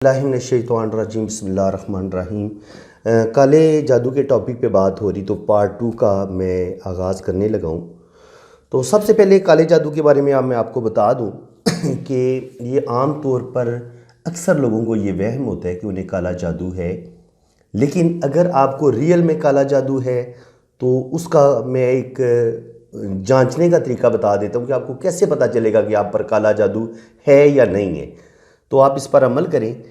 बिस्मिल्लाहिर्रहमानिर्रहीम बिस्मिल्लाहिर्रहमानिर्रहीम। काले जादू के टॉपिक पे बात हो रही तो पार्ट 2 का मैं आगाज़ करने लगा हूँ। तो सबसे पहले काले जादू के बारे में मैं आपको बता दूँ कि ये आम तौर पर अक्सर लोगों को ये वहम होता है कि उन्हें काला जादू है, लेकिन अगर आपको रियल में काला जादू है तो उसका मैं एक जांचने का तरीका बता देता हूँ कि आपको कैसे पता चलेगा कि आप पर काला जादू है या नहीं है। तो आप इस पर अमल करें।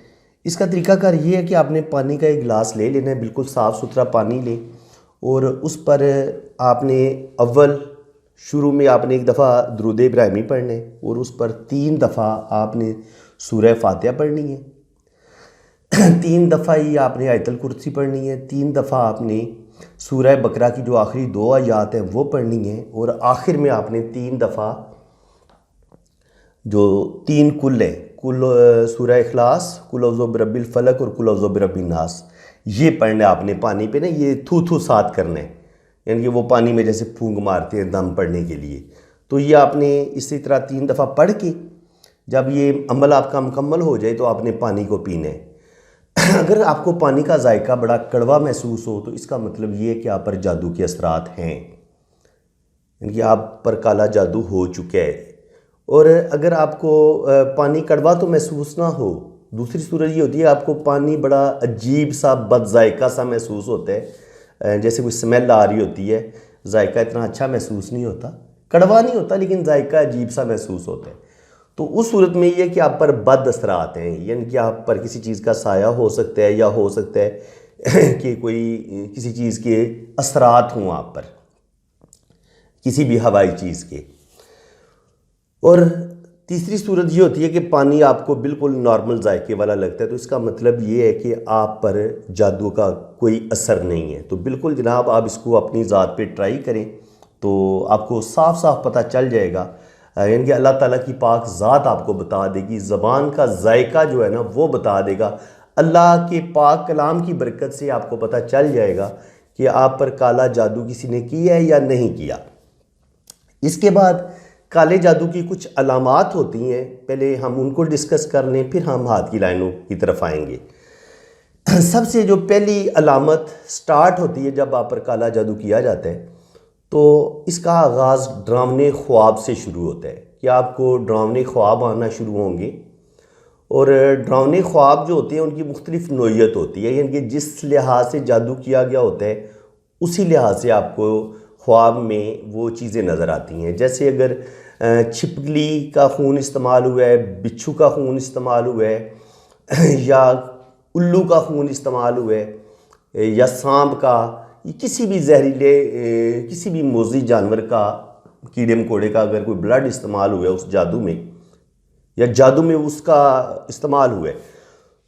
इसका तरीकाकार ये है कि आपने पानी का एक गिलास ले लेना है, बिल्कुल साफ़ सुथरा पानी लें और उस पर आपने अव्वल शुरू में आपने एक दफ़ा दुरूद इब्राहिमी पढ़ना है और उस पर 3 दफ़ा आपने सूरह फातिहा पढ़नी है। 3 दफ़ा ही आपने आयतुल कुर्सी पढ़नी है। 3 दफ़ा आपने सूरह बकरा की जो आखिरी 2 आयत हैं वो पढ़नी है और आखिर में आपने 3 दफ़ा जो 3 कुल है, कुल सूरह इखलास, कुल औज़ु बिरब्बिल फलक और कुल औज़ु बिरब्बिन नास, ये पढ़ना है आपने पानी पे ना। ये थू साथ करना है, यानी कि वो पानी में जैसे फूंक मारते हैं दम पड़ने के लिए। तो ये आपने इसी तरह 3 दफ़ा पढ़ के जब ये अमल आपका मुकम्मल हो जाए तो आपने पानी को पीना है। अगर आपको पानी का जायका बड़ा कड़वा महसूस हो तो इसका मतलब ये है कि आप पर जादू के असरात हैं, यानी कि आप पर काला जादू हो चुका है। और अगर आपको पानी कड़वा तो महसूस ना हो, दूसरी सूरत ये होती है आपको पानी बड़ा अजीब सा बदजायका सा महसूस होता है, जैसे कोई स्मेल आ रही होती है, जायका इतना अच्छा महसूस नहीं होता, कड़वा नहीं होता लेकिन जायका अजीब सा महसूस होता है। तो उस सूरत में ये है कि आप पर बद असरात हैं, यानी कि आप पर किसी चीज़ का साया हो सकता है या हो सकता है कि कोई किसी चीज़ के असरात हों आप पर, किसी भी हवाई चीज़ के। और तीसरी सूरत ये होती है कि पानी आपको बिल्कुल नॉर्मल जायके वाला लगता है, तो इसका मतलब ये है कि आप पर जादू का कोई असर नहीं है। तो बिल्कुल जनाब आप इसको अपनी ज़ात पे ट्राई करें तो आपको साफ साफ पता चल जाएगा, यानी कि अल्लाह ताला की पाक ज़ात आपको बता देगी, ज़बान का जायका जो है ना वो बता देगा। अल्लाह के पाक कलाम की बरकत से आपको पता चल जाएगा कि आप पर काला जादू किसी ने किया है या नहीं किया। इसके बाद काले जादू की कुछ अलामात होती हैं, पहले हम उनको डिस्कस कर लें फिर हम हाथ की लाइनों की तरफ आएंगे। सबसे जो पहली अलामत स्टार्ट होती है जब आप पर काला जादू किया जाता है तो इसका आगाज़ डरावने ख्वाब से शुरू होता है कि आपको डरावने ख्वाब आना शुरू होंगे। और डरावने ख्वाब जो होते हैं उनकी मुख्तलिफ नोयत होती है, यानी कि जिस लिहाज से जादू किया गया होता है उसी लिहाज से आपको ख्वाब में वो चीज़ें नज़र आती हैं। जैसे अगर छिपकली का खून इस्तेमाल हुआ है, बिच्छू का खून इस्तेमाल हुआ है या उल्लू का खून इस्तेमाल हुआ है या सांप का, किसी भी जहरीले किसी भी मोज़ी जानवर का, कीड़े मकोड़े का अगर कोई ब्लड इस्तेमाल हुआ है उस जादू में या जादू में उसका इस्तेमाल हुआ है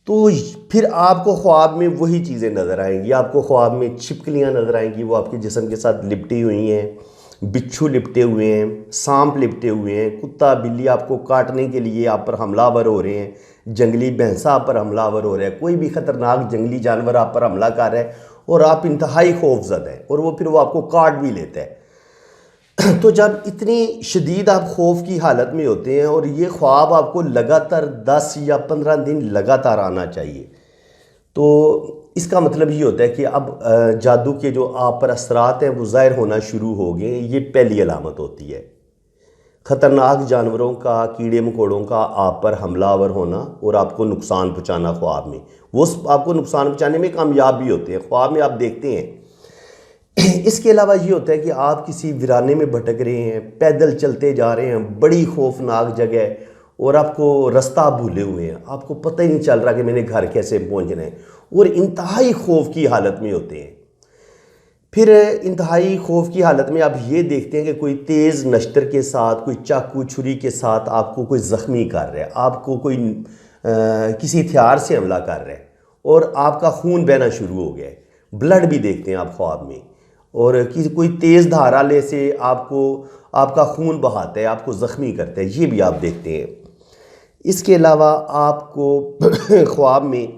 तो फिर आपको ख्वाब में वही चीज़ें नज़र आएंगी। आपको ख्वाब में छिपकलियाँ नज़र आएंगी, वो आपके जिस्म के साथ लिपटी हुई हैं, बिच्छू लिपटे हुए हैं, सांप लिपटे हुए हैं, कुत्ता बिल्ली आपको काटने के लिए आप पर हमलावर हो रहे हैं, जंगली भैंसा आप पर हमलावर हो रहा है, कोई भी ख़तरनाक जंगली जानवर आप पर हमला कर रहा है और आप इंतहाई खौफजदा हैं और फिर वो आपको काट भी लेता है। तो जब इतनी शदीद आप खौफ की हालत में होते हैं और ये ख्वाब आपको लगातार 10 या 15 दिन लगातार आना चाहिए, तो इसका मतलब ये होता है कि अब जादू के जो आप पर असरात हैं वो ज़ाहिर होना शुरू हो गए। ये पहली अलामत होती है। ख़तरनाक जानवरों का, कीड़े मकोड़ों का आप पर हमलावर होना और आपको नुकसान पहुँचाना ख्वाब में, वो आपको नुकसान पहुँचाने में कामयाब भी होते हैं, ख्वाब में आप देखते हैं। इसके अलावा ये होता है कि आप किसी वीराने में भटक रहे हैं, पैदल चलते जा रहे हैं, बड़ी खौफनाक जगह, और आपको रास्ता भूले हुए हैं, आपको पता ही नहीं चल रहा कि मैंने घर कैसे पहुंचना है और इंतहाई खौफ की हालत में होते हैं। फिर इंतहाई खौफ की हालत में आप ये देखते हैं कि कोई तेज़ नश्तर के साथ, कोई चाकू छुरी के साथ आपको कोई ज़ख्मी कर रहा है, आपको कोई किसी हथियार से हमला कर रहा है और आपका खून बहना शुरू हो गया है, ब्लड भी देखते हैं आप ख्वाब में, और किसी कोई तेज़ धाराले से आपको आपका खून बहाता है, आपको ज़ख्मी करता है, ये भी आप देखते हैं। इसके अलावा आपको ख्वाब में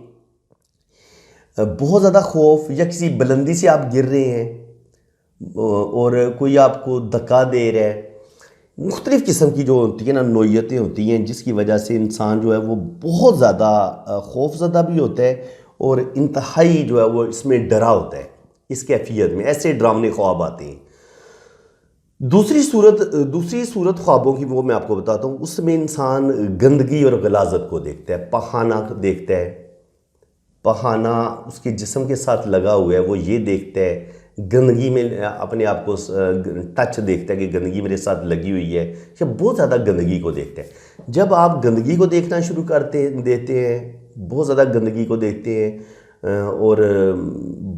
बहुत ज़्यादा खौफ या किसी बुलंदी से आप गिर रहे हैं और कोई आपको धक्का दे रहा है, मुख्तलिफ़ किस्म की जो होती है ना नोयतें होती हैं, जिसकी वजह से इंसान जो है वो बहुत ज़्यादा खौफज़दा भी होता है और इंतहाई जो है वो इसमें डरा होता है। इस कैफियत में ऐसे डरावने ख्वाब आते हैं। दूसरी सूरत ख्वाबों की वो मैं आपको बताता हूँ। उसमें इंसान गंदगी और गलाजत को देखता है, पहाना देखता है। पहाना उसके जिस्म के साथ लगा हुआ है, वो ये देखता है। गंदगी में अपने आप को टच देखता है कि गंदगी मेरे साथ लगी हुई है, या बहुत ज़्यादा गंदगी को देखता है। जब आप गंदगी को देखना शुरू करते देते हैं, बहुत ज़्यादा गंदगी को देखते हैं और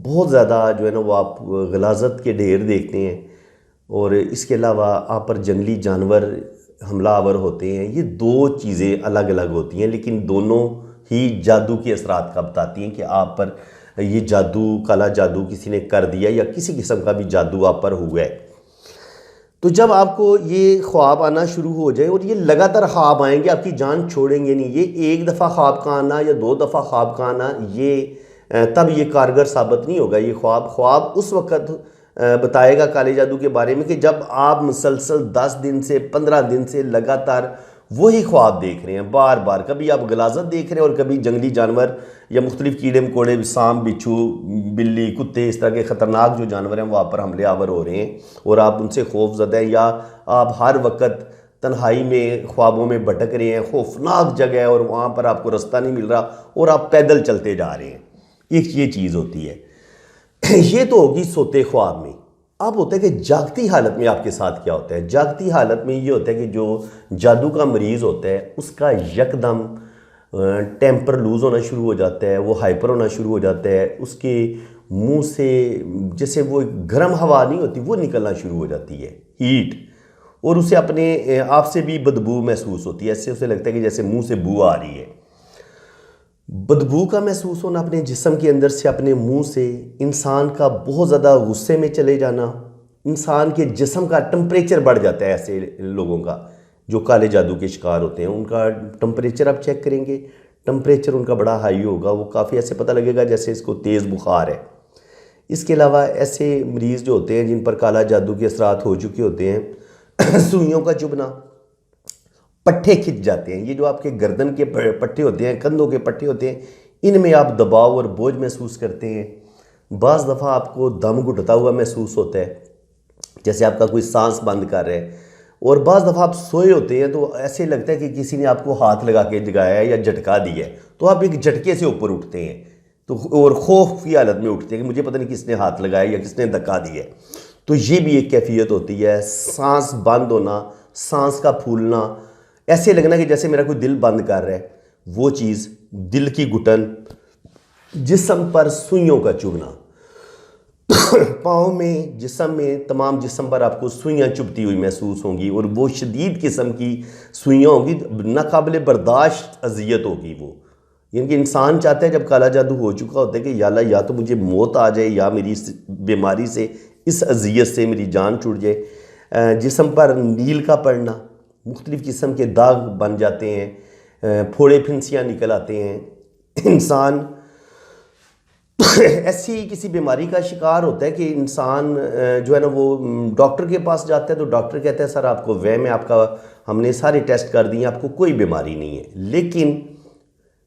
बहुत ज़्यादा जो है ना वो आप गलाजत के ढेर देखते हैं, और इसके अलावा आप पर जंगली जानवर हमलावर होते हैं। ये दो चीज़ें अलग अलग होती हैं, लेकिन दोनों ही जादू के असरात का बताती हैं कि आप पर ये जादू, काला जादू किसी ने कर दिया या किसी किस्म का भी जादू आप पर हुआ है। तो जब आपको ये ख्वाब आना शुरू हो जाए, और ये लगातार ख्वाब आएंगे, आपकी जान छोड़ेंगे नहीं। ये एक दफ़ा ख्वाब का आना या 2 दफ़ा ख्वाब का आना ये तब ये कारगर साबित नहीं होगा। ये ख्वाब उस वक़्त बताएगा काले जादू के बारे में कि जब आप मुसलसल 10 दिन से 15 दिन से लगातार वही ख्वाब देख रहे हैं, बार बार। कभी आप गलाजत देख रहे हैं और कभी जंगली जानवर या मुख्तलिफ कीड़े मकोड़े, सांप, बिच्छू, बिल्ली, कुत्ते, इस तरह के ख़तरनाक जो जानवर हैं वहाँ पर हमले आवर हो रहे हैं और आप उनसे खौफज़दा हैं। या आप हर वक्त तन्हाई में ख्वाबों में भटक रहे हैं, खौफनाक जगह है और वहाँ पर आपको रास्ता नहीं मिल रहा और आप पैदल चलते जा रहे हैं। ये चीज़ होती है। ये तो होगी सोते ख्वाब में। अब होता है कि जागती हालत में आपके साथ क्या होता है। जागती हालत में ये होता है कि जो जादू का मरीज़ होता है उसका यकदम टेम्पर लूज़ होना शुरू हो जाता है, वो हाइपर होना शुरू हो जाता है। उसके मुंह से जैसे वो गर्म हवा नहीं होती वो निकलना शुरू हो जाती है, हीट, और उसे अपने आप से भी बदबू महसूस होती है। ऐसे उसे लगता है कि जैसे मुंह से बू आ रही है। बदबू का महसूस होना अपने जिस्म के अंदर से, अपने मुंह से, इंसान का बहुत ज़्यादा गुस्से में चले जाना, इंसान के जिस्म का टेम्परेचर बढ़ जाता है। ऐसे लोगों का जो काले जादू के शिकार होते हैं उनका टेम्परेचर आप चेक करेंगे, टेम्परेचर उनका बड़ा हाई होगा, वो काफ़ी ऐसे पता लगेगा जैसे इसको तेज़ बुखार है। इसके अलावा ऐसे मरीज़ जो होते हैं जिन पर काला जादू के असरात हो चुके होते हैं, सुइयों का चुभना, पट्टे खिंच जाते हैं। ये जो आपके गर्दन के पट्टे होते हैं, कंधों के पट्टे होते हैं, इनमें आप दबाव और बोझ महसूस करते हैं। बाज़ दफ़ा आपको दम घुटता हुआ महसूस होता है, जैसे आपका कोई सांस बंद कर रहा है। और बाज़ दफ़ा आप सोए होते हैं तो ऐसे लगता है कि किसी ने आपको हाथ लगा के जगाया है या झटका दिया है, तो आप एक झटके से ऊपर उठते हैं तो और खौफ की हालत में उठते हैं कि मुझे पता नहीं किसने हाथ लगाया या किसने धक्का दिया है। तो ये भी एक कैफियत होती है। सांस बंद होना, सांस का फूलना, ऐसे लगना कि जैसे मेरा कोई दिल बंद कर रहा है, वो चीज़, दिल की घुटन, जिस्म पर सुइयों का चुभना, पाँव में, जिस्म में, तमाम जिस्म पर आपको सुइयाँ चुभती हुई महसूस होंगी और वो शदीद किस्म की सुइयाँ होंगी, नाकाबिले बर्दाश्त अजियत होगी वो। यानी कि इंसान चाहता है जब काला जादू हो चुका होता है कि या अल्लाह, या तो मुझे मौत आ जाए या मेरी इस बीमारी से, इस अजियत से मेरी जान छूट जाए। जिस्म पर नील का पड़ना, मुख्तलिफ़ किस्म के दाग बन जाते हैं, फोड़े फिंसियाँ निकल आते हैं। इंसान ऐसी किसी बीमारी का शिकार होता है कि इंसान जो है ना वो डॉक्टर के पास जाता है तो डॉक्टर कहता है सर आपको वहम है, आपका हमने सारे टेस्ट कर दिए, आपको कोई बीमारी नहीं है। लेकिन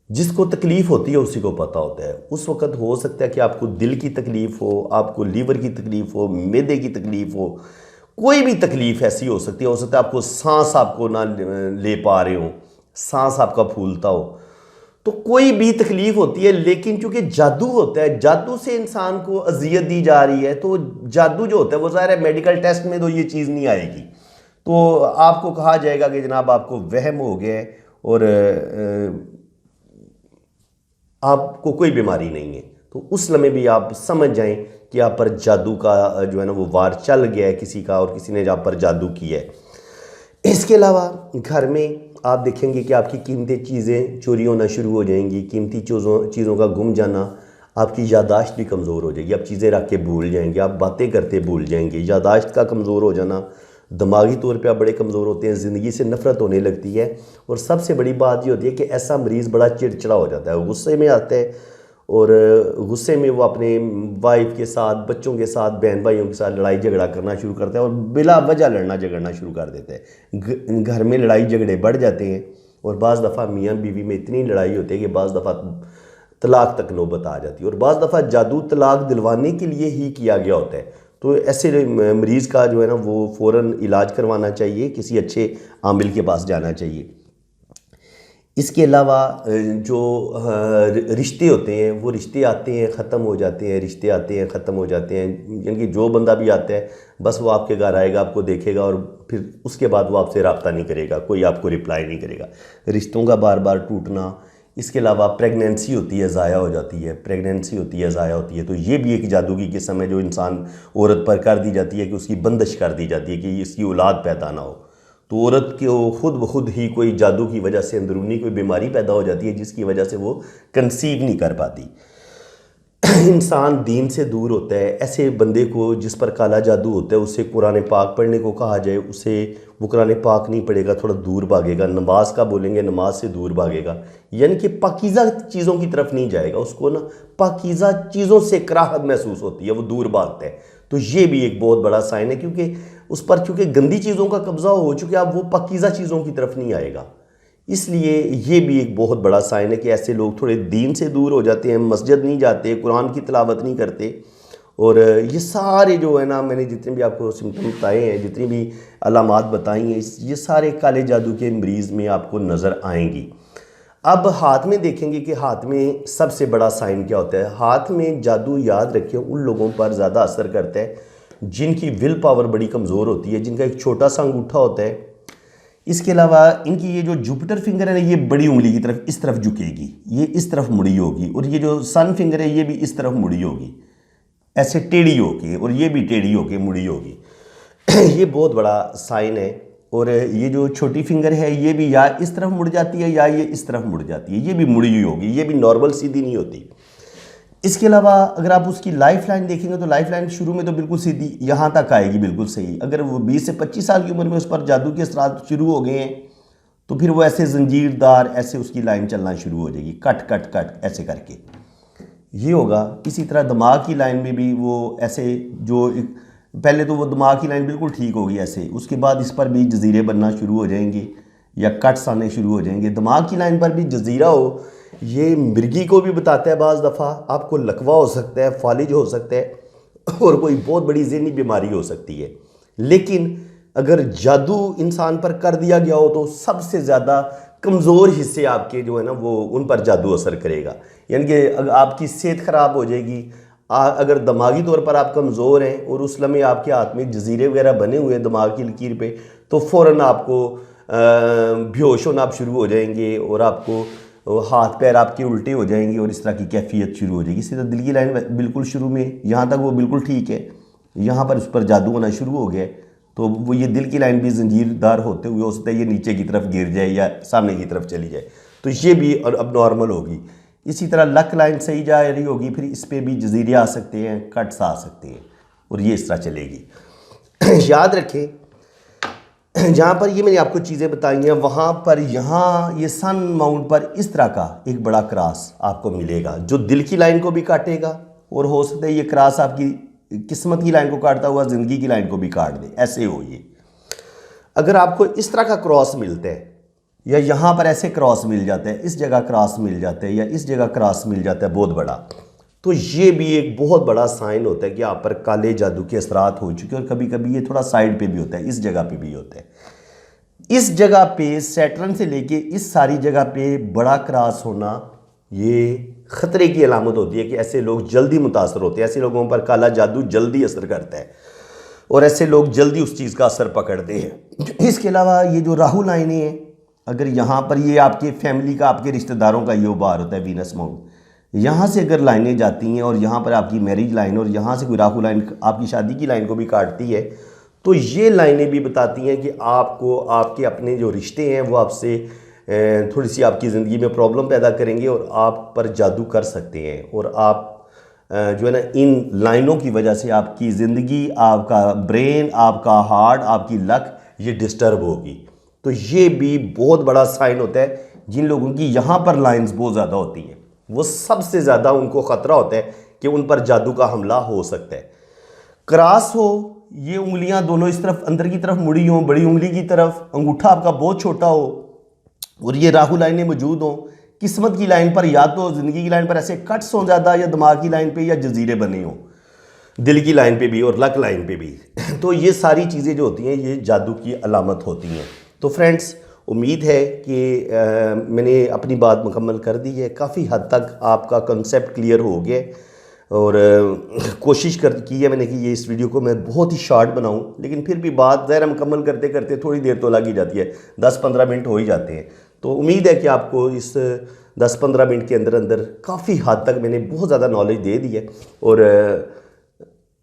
जिसको तकलीफ़ होती है उसी को पता होता है। उस वक़्त हो सकता है कि आपको दिल की तकलीफ़ हो, आपको लीवर की तकलीफ़ हो, मैदे की तकलीफ़ हो, कोई भी तकलीफ़ ऐसी हो सकती है। हो सकता है आपको सांस आपको ना ले पा रहे हो, सांस आपका फूलता हो, तो कोई भी तकलीफ़ होती है। लेकिन चूँकि जादू होता है, जादू से इंसान को अजियत दी जा रही है, तो जादू जो होता है वो ज़ाहिर है मेडिकल टेस्ट में तो ये चीज़ नहीं आएगी। तो आपको कहा जाएगा कि जनाब आपको वहम हो गया है और आपको कोई बीमारी नहीं है। तो उस लम्हे भी आप समझ जाएं कि आप पर जादू का जो है ना वो वार चल गया है किसी का, और किसी ने आप पर जादू किया है। इसके अलावा घर में आप देखेंगे कि आपकी कीमती चीज़ें चोरी होना शुरू हो जाएंगी। कीमती चीज़ों का गुम जाना, आपकी यादाश्त भी कमज़ोर हो जाएगी। आप चीज़ें रख के भूल जाएंगे, आप बातें करते भूल जाएंगे। यादाश्त का कमज़ोर हो जाना, दिमागी तौर पे आप बड़े कमज़ोर होते हैं, ज़िंदगी से नफ़रत होने लगती है। और सबसे बड़ी बात ये होती है कि ऐसा मरीज़ बड़ा चिड़चिड़ा हो जाता है, गुस्से में आता है और गुस्से में वो अपने वाइफ के साथ, बच्चों के साथ, बहन भाइयों के साथ लड़ाई झगड़ा करना शुरू करता है और बिला वजह लड़ना झगड़ना शुरू कर देता है। घर में लड़ाई झगड़े बढ़ जाते हैं और बाज़ दफ़ा मियाँ बीवी में इतनी लड़ाई होती है कि बाज़ दफ़ा तलाक तक नौबत आ जाती है और बाज़ दफ़ा जादू तलाक दिलवाने के लिए ही किया गया होता है। तो ऐसे मरीज़ का जो है ना वो फ़ौरन इलाज करवाना चाहिए, किसी अच्छे आमिल के पास जाना चाहिए। इसके अलावा जो रिश्ते होते हैं वो रिश्ते आते हैं ख़त्म हो जाते हैं, रिश्ते आते हैं ख़त्म हो जाते हैं। यानी कि जो बंदा भी आता है बस वो आपके घर आएगा, आपको देखेगा और फिर उसके बाद वो आपसे रब्ता नहीं करेगा, कोई आपको रिप्लाई नहीं करेगा। रिश्तों का बार बार टूटना, इसके अलावा प्रेगनेंसी होती है ज़ाया हो जाती है, प्रेगनेंसी होती है ज़ाया होती है। तो ये भी एक जादू की किस्म है जो इंसान औरत पर कर दी जाती है कि उसकी बंदिश कर दी जाती है कि इसकी औलाद पैदा ना हो। तो औरत को खुद ब खुद ही कोई जादू की वजह से अंदरूनी कोई बीमारी पैदा हो जाती है जिसकी वजह से वो कंसीव नहीं कर पाती। इंसान दीन से दूर होता है। ऐसे बंदे को जिस पर काला जादू होता है उसे कुरान पाक पढ़ने को कहा जाए, उसे वो कुरान पाक नहीं पढ़ेगा, थोड़ा दूर भागेगा। नमाज का बोलेंगे, नमाज से दूर भागेगा, यानी कि पाकीज़ा चीज़ों की तरफ नहीं जाएगा। उसको ना पाकीज़ा चीज़ों से कराहत महसूस होती है, वो दूर भागता है। तो ये भी एक बहुत बड़ा साइन है क्योंकि उस पर चूँकि गंदी चीज़ों का कब्ज़ा हो चुका है, अब वो पाकीज़ा चीज़ों की तरफ नहीं आएगा। इसलिए ये भी एक बहुत बड़ा साइन है कि ऐसे लोग थोड़े दीन से दूर हो जाते हैं, मस्जिद नहीं जाते, कुरान की तिलावत नहीं करते। और ये सारे जो है ना, मैंने जितने भी आपको सिम्टम बताए हैं, जितनी भी अलामात बताई हैं, ये सारे काले जादू के मरीज़ में आपको नज़र आएंगी। अब हाथ में देखेंगे कि हाथ में सबसे बड़ा साइन क्या होता है। हाथ में जादू, याद रखें, उन लोगों पर ज़्यादा असर करता है जिनकी विल पावर बड़ी कमज़ोर होती है, जिनका एक छोटा सा अंगूठा होता है। इसके अलावा इनकी ये जो जुपिटर फिंगर है ना, ये बड़ी उंगली की तरफ इस तरफ झुकेगी, ये इस तरफ मुड़ी होगी, और ये जो सन फिंगर है ये भी इस तरफ मुड़ी होगी, ऐसे टेढ़ी होगी, और ये भी टेढ़ी होके मुड़ी होगी। ये बहुत बड़ा साइन है। और ये जो छोटी फिंगर है ये भी या इस तरफ मुड़ जाती है या ये इस तरफ मुड़ जाती है, ये भी मुड़ी हुई होगी, ये भी नॉर्मल सीधी नहीं होती। इसके अलावा अगर आप उसकी लाइफ लाइन देखेंगे तो लाइफ लाइन शुरू में तो बिल्कुल सीधी यहाँ तक आएगी, बिल्कुल सही। अगर वो 20 से 25 साल की उम्र में उस पर जादू के असरात शुरू हो गए हैं तो फिर वो ऐसे जंजीरदार ऐसे उसकी लाइन चलना शुरू हो जाएगी, कट कट कट ऐसे करके ये होगा। इसी तरह दिमाग की लाइन में भी वो ऐसे जो पहले तो वो दिमाग की लाइन बिल्कुल ठीक होगी ऐसे, उसके बाद इस पर भी जजीरे बनना शुरू हो जाएंगे या कट्स आने शुरू हो जाएंगे। दिमाग की लाइन पर भी जजीरा हो, ये मिर्गी को भी बताता है। बाज़ दफ़ा आपको लकवा हो सकता है, फालिज हो सकता है और कोई बहुत बड़ी ज़हनी बीमारी हो सकती है। लेकिन अगर जादू इंसान पर कर दिया गया हो तो सबसे ज़्यादा कमज़ोर हिस्से आपके जो है ना वो उन पर जादू असर करेगा। यानी कि अगर आपकी सेहत ख़राब हो जाएगी, अगर दिमागी तौर पर आप कमज़ोर हैं और उस लम्हे आपके हाथ में जजीरे वगैरह बने हुए हैं दिमाग की लकीर पे, तो फ़ौरन आपको बेहोश होना आप शुरू हो जाएंगे और आपको हाथ पैर आपके उल्टे हो जाएंगे और इस तरह की कैफियत शुरू हो जाएगी। इसी तरह दिल की लाइन बिल्कुल शुरू में यहाँ तक वो बिल्कुल ठीक है, यहाँ पर उस पर जादू होना शुरू हो गया तो वो ये दिल की लाइन भी जंजीरदार होते हुए हो सकता है ये नीचे की तरफ गिर जाए या सामने की तरफ चली जाए, तो ये भी अब नॉर्मल होगी। इसी तरह लक लाइन सही जा रही होगी, फिर इस पर भी जजीरे आ सकते हैं, कट्स आ सकते हैं और ये इस तरह चलेगी। याद रखें जहाँ पर ये मैंने आपको चीज़ें बताई हैं वहाँ पर यहाँ ये सन माउंट पर इस तरह का एक बड़ा क्रॉस आपको मिलेगा जो दिल की लाइन को भी काटेगा और हो सकता है ये क्रॉस आपकी किस्मत की लाइन को काटता हुआ ज़िंदगी की लाइन को भी काट दे, ऐसे हो ये। अगर आपको इस तरह का क्रॉस मिलता है या यहाँ पर ऐसे क्रॉस मिल जाता है, इस जगह क्रॉस मिल जाता है या इस जगह क्रॉस मिल जाता है बहुत बड़ा, तो ये भी एक बहुत बड़ा साइन होता है कि आप पर काले जादू के असरात हो चुके हैं। और कभी कभी ये थोड़ा साइड पे भी होता है, इस जगह पे भी होता है। इस जगह पे सैटर्न से लेके इस सारी जगह पे बड़ा क्रॉस होना ये ख़तरे की अलामत होती है कि ऐसे लोग जल्दी मुतासर होते हैं, ऐसे लोगों पर काला जादू जल्दी असर करता है और ऐसे लोग जल्दी उस चीज़ का असर पकड़ते हैं। इसके अलावा ये जो राहु लाइनें हैं, अगर यहाँ पर ये आपके फैमिली का, आपके रिश्तेदारों का ये उबार होता है वीनस माउंट, यहाँ से अगर लाइनें जाती हैं और यहाँ पर आपकी मैरिज लाइन और यहाँ से कोई राहु लाइन आपकी शादी की लाइन को भी काटती है, तो ये लाइनें भी बताती हैं कि आपको आपके अपने जो रिश्ते हैं वो आपसे थोड़ी सी आपकी ज़िंदगी में प्रॉब्लम पैदा करेंगे और आप पर जादू कर सकते हैं। और आप जो है ना इन लाइनों की वजह से आपकी ज़िंदगी, आपका ब्रेन, आपका हार्ट, आपकी लक ये डिस्टर्ब होगी। तो ये भी बहुत बड़ा साइन होता है जिन लोगों की यहाँ पर लाइंस बहुत ज़्यादा होती हैं। वो सबसे ज़्यादा उनको ख़तरा होता है कि उन पर जादू का हमला हो सकता है। क्रॉस हो, ये उंगलियां दोनों इस तरफ अंदर की तरफ मुड़ी हों, बड़ी उंगली की तरफ, अंगूठा आपका बहुत छोटा हो और ये राहु लाइनें मौजूद हों, किस्मत की लाइन पर या तो ज़िंदगी की लाइन पर ऐसे कट्स हों ज़्यादा, या दिमाग की लाइन पे या जजीरे बने हों, दिल की लाइन पे भी और लक लाइन पे भी। तो ये सारी चीज़ें जो होती हैं ये जादू की अलामत होती हैं। तो फ्रेंड्स, उम्मीद है कि मैंने अपनी बात मुकम्मल कर दी है। काफ़ी हद तक आपका कंसेप्ट क्लियर हो गया और कोशिश की है मैंने कि ये इस वीडियो को मैं बहुत ही शॉर्ट बनाऊं, लेकिन फिर भी बात ज़रा मुकम्मल करते करते थोड़ी देर तो लग ही जाती है, 10-15 मिनट हो ही जाते हैं। तो उम्मीद है कि आपको इस 10-15 मिनट के अंदर अंदर काफ़ी हद तक मैंने बहुत ज़्यादा नॉलेज दे दी है। और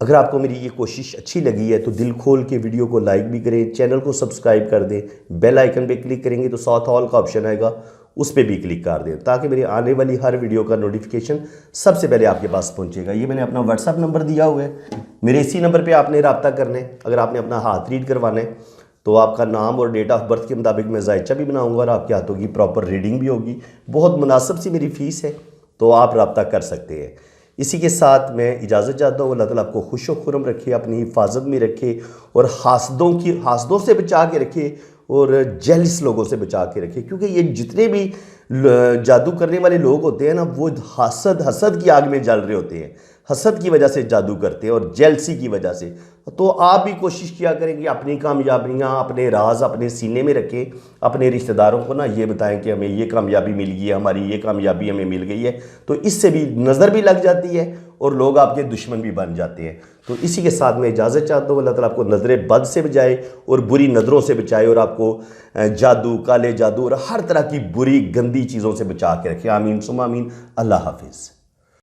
अगर आपको मेरी ये कोशिश अच्छी लगी है तो दिल खोल के वीडियो को लाइक भी करें, चैनल को सब्सक्राइब कर दें, बेल आइकन पे क्लिक करेंगे तो साथ ऑल का ऑप्शन आएगा, उस पर भी क्लिक कर दें ताकि मेरी आने वाली हर वीडियो का नोटिफिकेशन सबसे पहले आपके पास पहुंचेगा। ये मैंने अपना व्हाट्सअप नंबर दिया हुआ है, मेरे इसी नंबर पे आपने रब्ता करना है। अगर आपने अपना हाथ रीड करवाना है तो आपका नाम और डेट ऑफ बर्थ के मुताबिक मैं जायचा भी बनाऊंगा और आपके हाथों की प्रॉपर रीडिंग भी होगी। बहुत मुनासिब सी मेरी फ़ीस है, तो आप रब्ता कर सकते हैं। इसी के साथ मैं इजाज़त चाहता हूँ। अल्लाह ताला आपको खुश व खुरम रखे, अपनी हिफाजत में रखे और हासदों से बचा के रखे और जेलिस लोगों से बचा के रखे, क्योंकि ये जितने भी जादू करने वाले लोग होते हैं ना, वो हसद की आग में जल रहे होते हैं, हसद की वजह से जादू करते हैं और जेलसी की वजह से। तो आप भी कोशिश किया करें कि अपनी कामयाबियाँ, अपने राज अपने सीने में रखें, अपने रिश्तेदारों को ना ये बताएं कि हमें ये कामयाबी मिल गई है, हमारी ये कामयाबी हमें मिल गई है। तो इससे भी नज़र भी लग जाती है और लोग आपके दुश्मन भी बन जाते हैं। तो इसी के साथ मैं इजाज़त चाहता हूँ। अल्लाह ताला आपको नज़र बद से बचाए और बुरी नज़रों से बचाए और आपको जादू, काले जादू और हर तरह की बुरी गंदी चीज़ों से बचा के रखे। आमीन सुमा आमीन। अल्लाह हाफिज़।